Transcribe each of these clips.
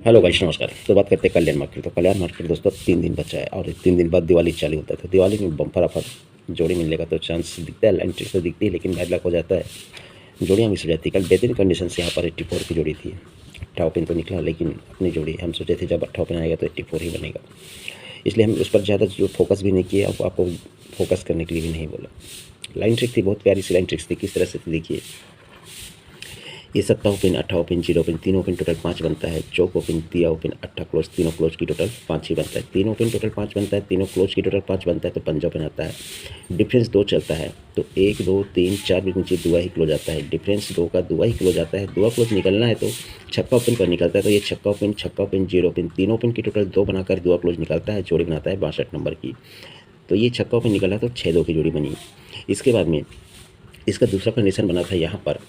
Hello guys, नमस्कार। तो बात करते हैं कल्याण मार्केट। तो कल्याण मार्केट दोस्तों 3 दिन बचा है और 3 दिन बाद दिवाली चालू होता है। तो दिवाली में बम्पर ऑफर जोड़ी मिलने का तो चांस दिखता है। लाइन ट्रिक तो दिखती है लेकिन बैड लक हो जाता है, जोड़ियाँ मिस हो जाती है। कल बेहतरीन कंडीशन से यहाँ पर 84 की जोड़ी थी। 18 ओपन तो निकला लेकिन अपनी जोड़ी हम सोचे थे जब 18 ओपन आएगा तो 84 ही बनेगा, इसलिए हम उस पर ज़्यादा जो फोकस भी नहीं किए। आपको फोकस करने के लिए भी नहीं बोला। लाइन ट्रिक थी, बहुत प्यारी सी लाइन ट्रिक्स थी। किस तरह से थी देखिए, ये 17 open, 18 open, 0 open, 3 open total 5 बनता है। चौक ओपन, दिया ओपन, 18 क्लोज, तीनों क्लोज की टोटल 5 ही बनता है। 3 ओपन टोटल 5 बनता है, तीनों क्लोज की टोटल 5 बनता है तो पंजा ओपन आता है। डिफरेंस 2 चलता है तो 1 2 3 4 के नीचे दुआ ही क्लोज आता है। डिफरेंस 2 का दुआ ही क्लोज आता है। दुआ क्लोज निकलना है तो छक्का ओपन पर निकलता है। तो ये छक्का ओपन, 0 ओपन, 3 ओपन की टोटल 2 बनाकर दुआ क्लोज निकलता है, जोड़ी बनाता है 62 नंबर की। तो ये छक्का ओपन निकला तो 6-2 की जोड़ी बनी। इसके बाद में इसका दूसरा कंडीशन बना था यहाँ पर,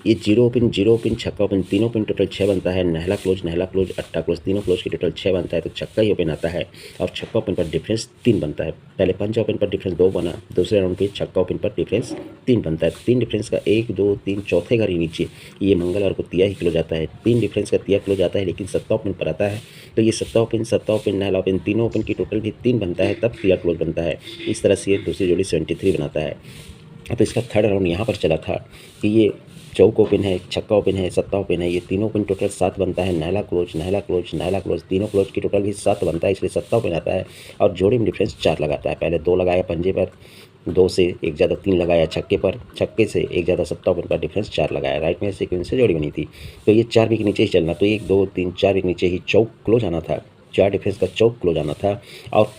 ये 0 ओपन, 0 ओपन, छक्का ओपन, तीनों ओपन टोटल 6 बनता है। नहला क्लोज, 18 क्लोज, तीनों क्लोज की टोटल 6 बनता है तो छक्का ही ओपन आता है। और छक्का ओपन पर डिफरेंस 3 बनता है। पहले पंजा ओपन पर डिफरेंस 2 बना, दूसरे राउंड पे छक्का ओपन पर डिफरेंस 3 बनता है। 3 डिफरेंस का 1 2 3 चौथे घर ही नीचे ये मंगलवार को तिया ही क्लोज आता है। 3 डिफरेंस का तिया क्लोज आता है लेकिन 7 ओपन पर आता है तो ये 7 ओपन, 7 ओपन, नहला ओपन, तीनों ओपन की टोटल भी 3 बनता है तब तिया क्लोज बनता है। इस तरह से ये दूसरी जोड़ी 73 बनाता है। तो इसका थर्ड राउंड यहाँ पर चला था कि ये चौक ओपन है, छक्का ओपन है, सत्ता ओपन है, ये तीनों ओपन टोटल 7 बनता है। नहला क्लोज, नहला क्लोज, नहला क्लोज, तीनों क्लोज की टोटल भी 7 बनता है, इसलिए सत्ता ओपन आता है। और जोड़ी में डिफरेंस 4 लगाता है। पहले 2 लगाया पंजे पर, 2 से 1 ज़्यादा 3 लगाया छक्के पर, छक्के से 1 ज़्यादा सत्ता ओपन पर डिफरेंस 4 लगाया। राइट में सीक्वेंस से जोड़ी बनी थी तो ये 4 भी के नीचे ही चलना। तो 1 2 3 4 भी के नीचे ही चौक क्लोज आना था, 4 डिफरेंस का चौक क्लोज आना था। और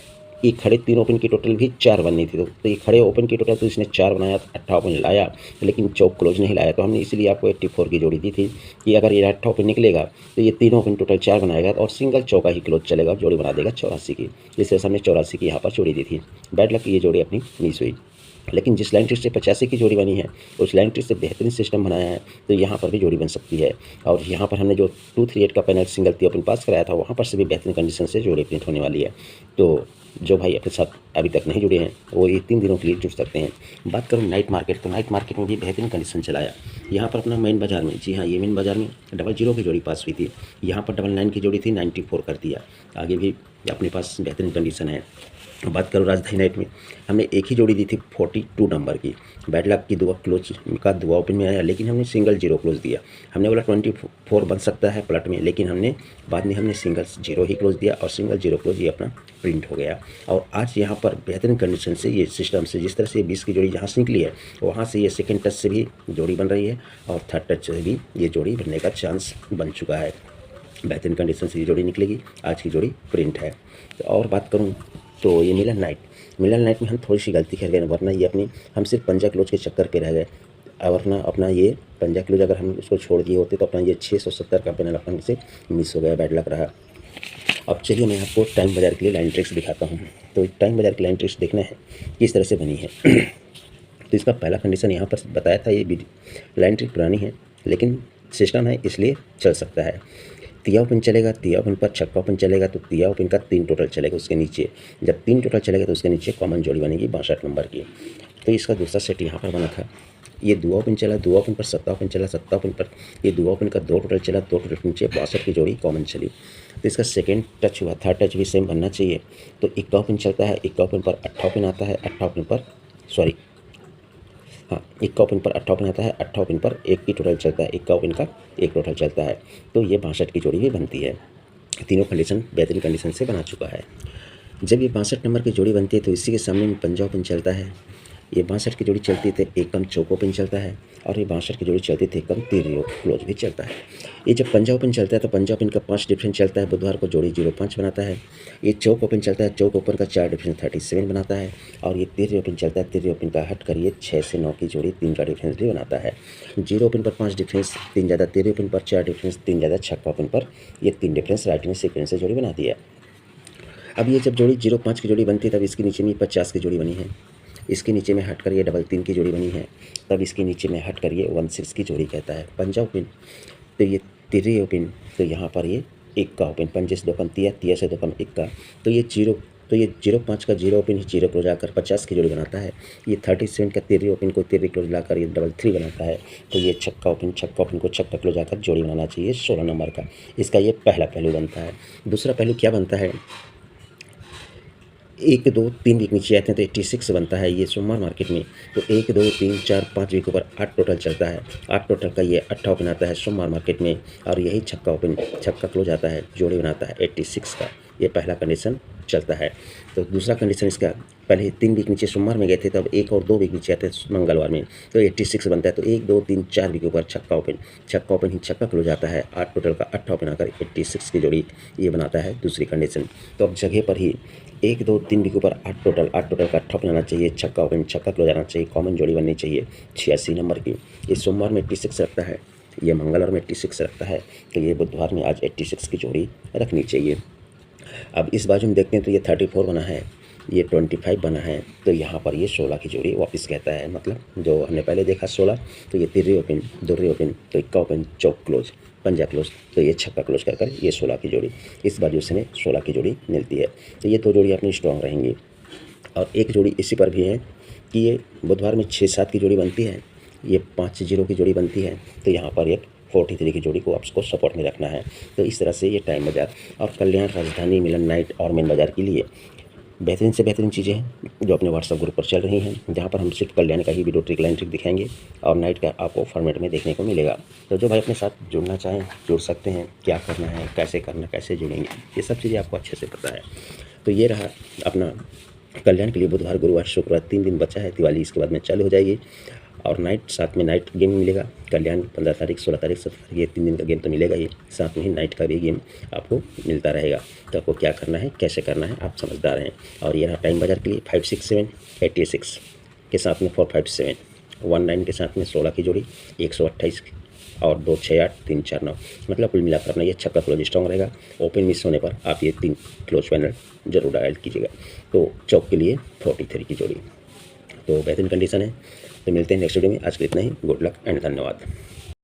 ये खड़े 3 ओपन की टोटल भी 4 बननी थी। तो ये खड़े ओपन की टोटल तो इसने 4 बनाया, 18 ओपन लाया लेकिन चौक क्लोज नहीं लाया। तो हमने इसीलिए आपको 84 की जोड़ी दी थी कि अगर ये 18 ओपन निकलेगा तो ये तीनों ओपन टोटल 4 बनाएगा और सिंगल चौका ही क्लोज चलेगा, जोड़ी बना देगा 84 की। इसलिए हमने 84 की यहाँ पर जोड़ी दी थी। बैड लक की ये जोड़ी अपनी मिस हुई, लेकिन जिस लाइन ट्रिक से 85 की जोड़ी बनी है उस लाइन ट्रिक से बेहतरीन सिस्टम बनाया है तो यहाँ पर भी जोड़ी बन सकती है। और यहाँ पर हमने जो 238 का पैनल सिंगल ती ओपन पास कराया था वहाँ पर से भी बेहतरीन कंडीशन से जोड़ी प्रिंट होने वाली है। तो जो भाई अपने साथ अभी तक नहीं जुड़े हैं वो ये 3 दिनों के लिए जुड़ सकते हैं। बात करूँ नाइट मार्केट, तो नाइट मार्केट में भी बेहतरीन कंडीशन चलाया। यहाँ पर अपना मेन बाजार में, जी हाँ ये मेन बाजार में 00 की जोड़ी पास हुई थी। यहाँ पर 99 की जोड़ी थी, 94 कर दिया। आगे भी अपने पास बेहतरीन कंडीशन है। बात करूँ राजधानी नाइट में, हमने एक ही जोड़ी दी थी 42 नंबर की। बैड लक की दुआ क्लोज का दुआ ओपन में आया लेकिन हमने सिंगल 0 क्लोज दिया। हमने बोला 24 बन सकता है प्लट में, लेकिन हमने बाद में हमने सिंगल 0 ही क्लोज दिया और सिंगल 0 क्लोज ये अपना प्रिंट हो गया। और आज यहाँ पर बेहतरीन कंडीशन से ये सिस्टम से जिस तरह से 20 की जोड़ी जहाँ से निकली है वहाँ से ये सेकेंड टच से भी जोड़ी बन रही है और थर्ड टच से भी ये जोड़ी बनने का चांस बन चुका है। बेहतरीन कंडीशन से ये जोड़ी निकलेगी। आज की जोड़ी प्रिंट है। तो और बात करूँ तो ये मिलन नाइट में हम थोड़ी सी गलती कर गए, वरना ये अपनी हम सिर्फ पंजा क्लोज के चक्कर पे रह गए। वरना अपना ये पंजा क्लोज अगर हम उसको छोड़ दिए होते तो अपना ये 670 का पैनल अपन से मिस हो गया, बैड लग रहा। अब चलिए मैं आपको टाइम बाजार के लिए लाइन ट्रिक्स दिखाता हूँ। तो टाइम बाजार की लाइन ट्रिक्स देखना है किस तरह से बनी है। तो इसका पहला कंडीशन यहाँ पर बताया था, ये लाइन ट्रिक पुरानी है लेकिन सिस्टम है इसलिए चल सकता है। तिया ओपन चलेगा, तिया ओपन पर छक्का ओपन चलेगा तो तिया ओपन का 3 टोटल चलेगा। उसके नीचे जब 3 टोटल चलेगा तो उसके नीचे कॉमन जोड़ी बनेगी 62 नंबर की। तो इसका दूसरा सेट यहाँ पर बना था, ये दुआ ओपन चला, दुआ ओपन पर सत्ता ओपन चला, सत्ता ओपन पर ये दुआ ओपन का 2 टोटल चला, 2 टोटल नीचे 62 की जोड़ी कॉमन चली। तो इसका सेकेंड टच हुआ, थर्ड टच भी सेम बनना चाहिए। तो इक्का ओपन चलता है, इक्का ओपन पर 18 ओपन आता है, 18 ओपन पर सॉरी हाँ इक्का ओपन पर 18 ओपन आता है, 18 ओपन पर 1 की टोटल चलता है, इक्का ओपन का 1 टोटल चलता है। तो ये 62 की जोड़ी भी बनती है। तीनों कंडीशन बेहतरीन कंडीशन से बना चुका है। जब ये 62 नंबर की जोड़ी बनती है तो इसी के सामने में पंजा ओपन चलता है। ये 62 की जोड़ी चलती थे एक कम चौक ओपन चलता है और ये 62 की जोड़ी चलती थी कम तीर क्लोज भी चलता है। ये जब पंजा ओपन चलता है तो पंजा ओपन का 5 डिफरेंस चलता है, बुधवार को जोड़ी 05 बनाता है। ये चौक ओपन चलता है, चौक ओपन का 4 डिफरेंस 37 बनाता है। और ये तीर ओपन चलता है, तीर ओपन का हट कर ये 6 से 9 की जोड़ी 3 का डिफरेंस भी बनाता है। 0 ओपन पर 5 डिफरेंस, 3 ज़्यादा तीर ओपन पर 4 डिफरेंस, 3 ज़्यादा छक्का ओपन पर ये 3 डिफरेंस राइट में सीक्वेंस से जोड़ी बनाती है। अब ये जब जोड़ी 05 की जोड़ी बनती है तब इसके नीचे में 50 की जोड़ी बनी है, इसके नीचे में हट कर ये 3 की जोड़ी बनी है, तब इसके नीचे में हट कर ये 16 की जोड़ी कहता है। पंजा ओपन तो ये तिर्री ओपन, तो यहाँ पर ये 1 का ओपन, पंजे से 2 कम तिया, तिया से 2 कम 1 का, तो ये 0 तो ये 05 का 0 ओपन 0 क्लोज आकर 50 की जोड़ी बनाता है। ये 37 का 13 ओपन को 13 क्लोज लाकर ये 33 बनाता है। तो ये छक्का ओपन को छक्का क्लोज आकर जोड़ी बनाना चाहिए 16 नंबर का। इसका ये पहला पहलू बनता है। दूसरा पहलू क्या बनता है, 1 2 3 वीक नीचे आते हैं तो 86 बनता है ये सोमवार मार्केट में। तो 1 2 3 4 5 वीक ऊपर 8 टोटल चलता है। 8 टोटल का ये 8 ओपन आता है सोमवार मार्केट में, और यही छक्का क्लोज आता है, जोड़ी बनाता है 86 का। ये पहला कंडीशन चलता है। तो दूसरा कंडीशन इसका, पहले 3 वीक नीचे सोमवार में गए थे, तब 1 और 2 वीक नीचे आते हैं मंगलवार में, तो 86 बनता है। तो 1 2 3 4 वीक ऊपर छक्का ओपन ही छक्का क्लोज आता है। 8 टोटल का 8 ओपन आकर 86 की जोड़ी ये बनाता है दूसरी कंडीशन। तो अब जगह पर ही 1 2 3 वीक ऊपर 8 टोटल का 8 ओपन आना चाहिए, छक्का ओपन छक्का क्लोज आना चाहिए, कॉमन जोड़ी बननी चाहिए 86 नंबर की। ये सोमवार में 86 रखता है, ये मंगलवार में 86 रखता है, तो ये बुधवार में आज 86 की जोड़ी रखनी चाहिए। अब इस बाजू में देखते हैं तो ये 34 बना है, ये 25 बना है, तो यहाँ पर ये 16 की जोड़ी वापस कहता है। मतलब जो हमने पहले देखा 16, तो ये 3 ओपन 2 ओपन, तो 1 ओपन चौक क्लोज पंजा क्लोज, तो ये छक्का क्लोज कर ये 16 की जोड़ी, इस बाजू से 16 की जोड़ी मिलती है। तो ये 2 जोड़ी अपनी स्ट्रॉन्ग रहेंगी। और एक जोड़ी इसी पर भी है कि ये बुधवार में 6 7 की जोड़ी बनती है, ये 5 0 की जोड़ी बनती है, तो यहाँ पर एक 43 की जोड़ी को आपको सपोर्ट में रखना है। तो इस तरह से ये टाइम बाजार और कल्याण, राजधानी, मिलन, नाइट और मेन बाजार के लिए बेहतरीन से बेहतरीन चीज़ें हैं जो अपने व्हाट्सएप ग्रुप पर चल रही हैं, जहाँ पर हम सिर्फ कल्याण का ही वीडियो ट्रिक लाइन ट्रिक दिखाएंगे और नाइट का आपको फॉर्मेट में देखने को मिलेगा। तो जो भाई अपने साथ जुड़ना चाहें जुड़ सकते हैं, क्या करना है, कैसे करना, कैसे जुड़ेंगे, ये सब चीज़ें आपको अच्छे से पता है। तो ये रहा अपना कल्याण के लिए बुधवार, गुरुवार, शुक्रवार 3 दिन बचा है, दिवाली इसके बाद में चालू हो जाएगी। और नाइट साथ में नाइट गेम मिलेगा, कल्याण 15 तारीख 16 तारीख 17 तारीख, ये 3 दिन का गेम तो मिलेगा ही, साथ में ही नाइट का भी गेम आपको मिलता रहेगा। तो आपको क्या करना है, कैसे करना है, आप समझदार हैं। और ये रहा टाइम बाजार के लिए 567 86 के साथ में 457 19 के साथ में 16 की जोड़ी 128 और 2 6 8 3 4 9, मतलब कुल मिलाकर अपना ये छक्का क्लोज स्ट्रॉन्ग रहेगा। ओपन मिस होने पर आप ये 3 क्लोज पैनल जरूर डायल कीजिएगा। तो चौक के लिए 43 की जोड़ी, तो बेहतरीन कंडीशन है। तो मिलते हैं नेक्स्ट वीडियो में, आज के लिए इतना ही। गुड लक एंड धन्यवाद।